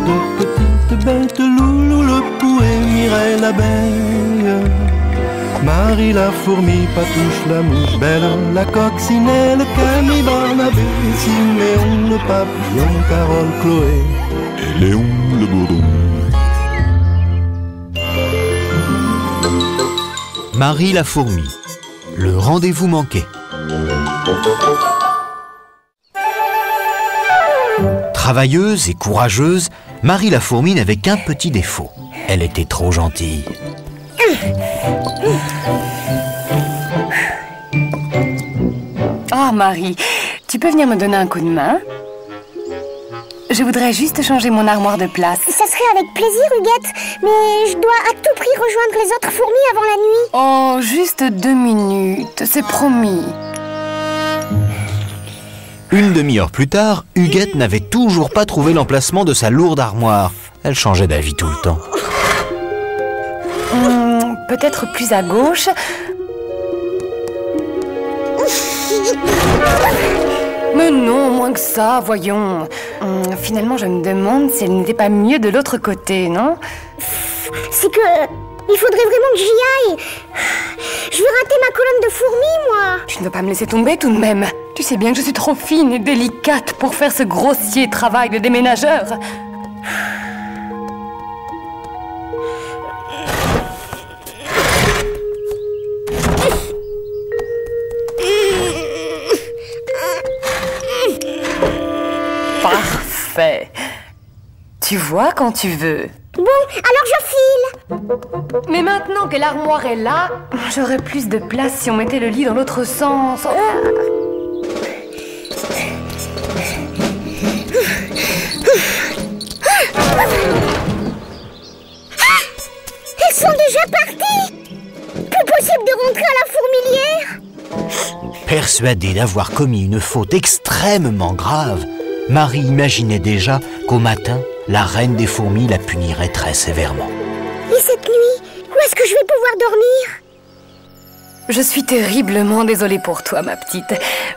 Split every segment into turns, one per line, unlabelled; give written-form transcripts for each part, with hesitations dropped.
deux petites bêtes, Loulou le pou et Mireille l'abeille. Marie la fourmi, Patouche la mouche, Belle la coccinelle, Camille Barnabé, Siméon le papillon, Carole Chloé et Léon le bourdon.
Marie la fourmi, le rendez-vous manqué. Travailleuse et courageuse, Marie la fourmi n'avait qu'un petit défaut. Elle était trop gentille.
Oh Marie, tu peux venir me donner un coup de main? Je voudrais juste changer mon armoire de place.
Ça serait avec plaisir, Huguette, mais je dois à tout prix rejoindre les autres fourmis avant la nuit.
Oh, juste 2 minutes, c'est promis.
Une demi-heure plus tard, Huguette n'avait toujours pas trouvé l'emplacement de sa lourde armoire. Elle changeait d'avis tout le temps.
Peut-être plus à gauche. Mais non, moins que ça, voyons. Finalement, je me demande si elle n'était pas mieux de l'autre côté, non?
C'est que... il faudrait vraiment que j'y aille. Je veux rater ma colonne de fourmis, moi.
Tu ne veux pas me laisser tomber tout de même. Tu sais bien que je suis trop fine et délicate pour faire ce grossier travail de déménageur. Parfait. Tu vois quand tu veux.
Bon, alors je file.
Mais maintenant que l'armoire est là, j'aurais plus de place si on mettait le lit dans l'autre sens.
Elles sont déjà parties. Plus possible de rentrer à la fourmilière.
Persuadée d'avoir commis une faute extrêmement grave, Marie imaginait déjà qu'au matin, la reine des fourmis la punirait très sévèrement.
Et cette nuit, où est-ce que je vais pouvoir dormir?
Je suis terriblement désolée pour toi, ma petite.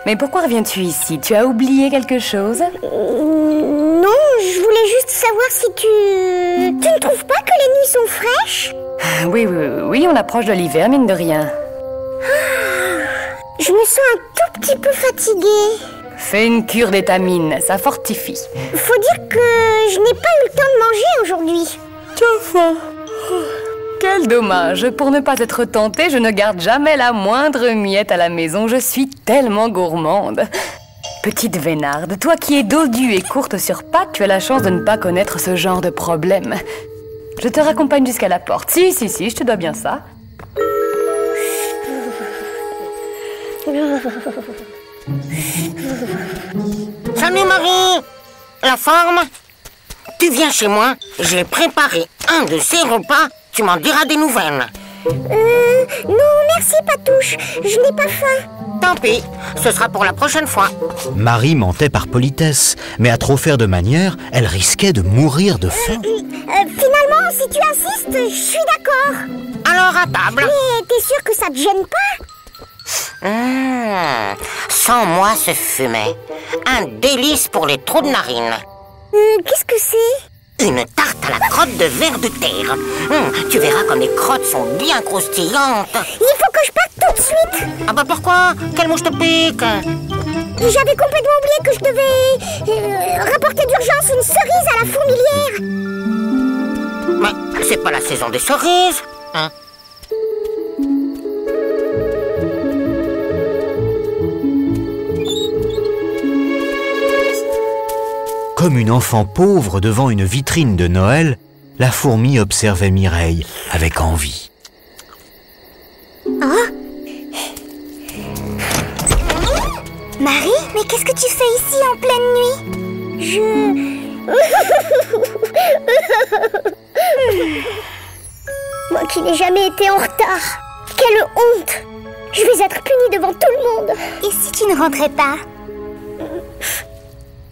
Mais pourquoi reviens-tu ici? Tu as oublié quelque chose?
Non, je voulais juste savoir si tu ne trouves pas que les nuits sont fraîches?
Oui, on approche de l'hiver, mine de rien.
Je me sens un tout petit peu fatiguée.
Fais une cure d'étamine, ça fortifie.
Faut dire que je n'ai pas eu le temps de manger aujourd'hui.
Tu as faim? Quel dommage. Pour ne pas être tentée, je ne garde jamais la moindre miette à la maison. Je suis tellement gourmande. Petite Vénarde, toi qui es dodue et courte sur pattes, tu as la chance de ne pas connaître ce genre de problème. Je te raccompagne jusqu'à la porte. Si, je te dois bien ça.
Salut Marie! La forme? Tu viens chez moi, j'ai préparé un de ces repas, tu m'en diras des nouvelles.
Non, merci Patouche, je n'ai pas faim.
Tant pis, ce sera pour la prochaine fois.
Marie mentait par politesse, mais à trop faire de manière, elle risquait de mourir de faim.
Finalement, si tu insistes, je suis d'accord.
Alors à table.
Mais t'es sûr que ça te gêne pas?
Sans moi ce fumet. Un délice pour les trous de narines.
Qu'est-ce que c'est?
Une tarte à la crotte de ver de terre. Tu verras comme les crottes sont bien croustillantes.
Il faut que je parte tout de suite.
Ah bah pourquoi? Quelle mouche te pique?
J'avais complètement oublié que je devais rapporter d'urgence une cerise à la fourmilière.
Mais c'est pas la saison des cerises, hein?
Comme une enfant pauvre devant une vitrine de Noël, la fourmi observait Mireille avec envie.
Oh. Marie, mais qu'est-ce que tu fais ici en pleine nuit? Moi qui n'ai jamais été en retard. Quelle honte! Je vais être punie devant tout le monde. Et si tu ne rentrais pas?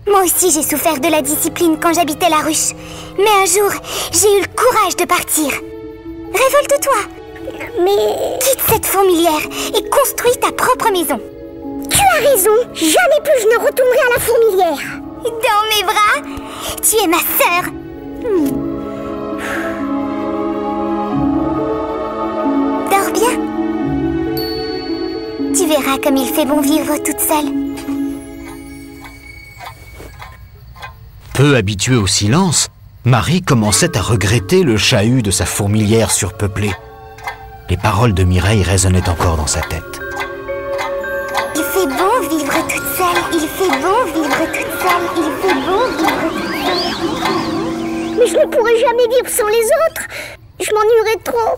Moi aussi j'ai souffert de la discipline quand j'habitais la ruche. Mais un jour, j'ai eu le courage de partir. Révolte-toi. Mais... quitte cette fourmilière et construis ta propre maison. Tu as raison. Jamais plus je ne retournerai à la fourmilière. Dans mes bras, tu es ma sœur. Dors bien. Tu verras comme il fait bon vivre toute seule.
Peu habituée au silence, Marie commençait à regretter le chahut de sa fourmilière surpeuplée. Les paroles de Mireille résonnaient encore dans sa tête.
Il fait bon vivre toute seule. Il fait bon vivre toute seule. Il fait bon vivre toute seule. Mais je ne pourrai jamais vivre sans les autres. Je m'ennuierai trop.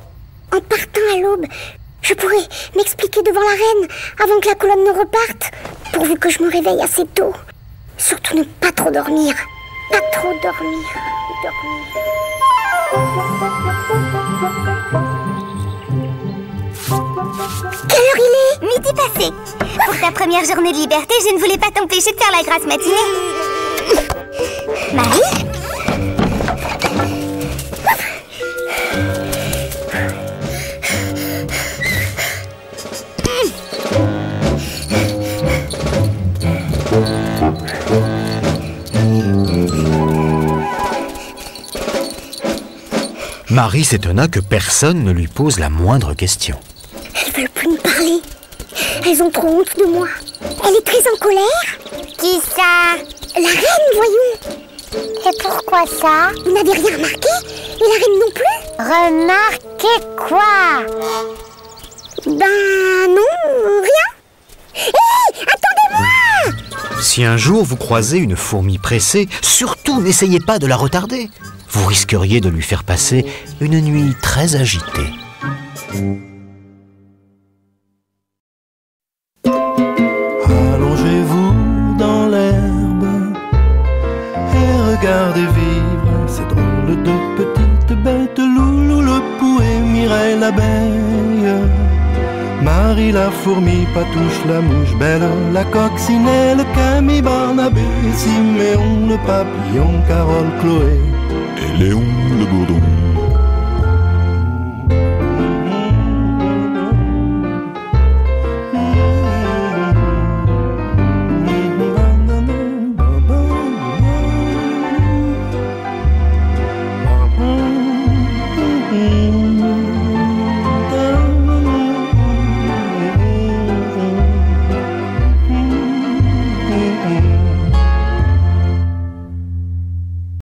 En partant à l'aube, je pourrai m'expliquer devant la reine avant que la colonne ne reparte, pourvu que je me réveille assez tôt. Surtout ne pas trop dormir. Pas trop dormir. Quelle heure il est? Midi passé. Pour ta première journée de liberté, je ne voulais pas t'empêcher de faire la grasse matinée. Marie?
Marie s'étonna que personne ne lui pose la moindre question.
Elles veulent plus me parler. Elles ont trop honte de moi. Elle est très en colère. Qui ça? La reine, voyons. Et pourquoi ça? Vous n'avez rien remarqué? Et la reine non plus? Remarqué quoi? Ben non, rien. Hé, attendez-moi!
Si un jour vous croisez une fourmi pressée, surtout n'essayez pas de la retarder. Vous risqueriez de lui faire passer une nuit très agitée.
Allongez-vous dans l'herbe et regardez vivre ces drôles de petites bêtes. Loulou le pou et Mireille l'abeille, Marie la fourmi, Patouche la mouche, Belle la coccinelle, Camille Barnabé, Siméon le papillon, Carole, Chloé et Léon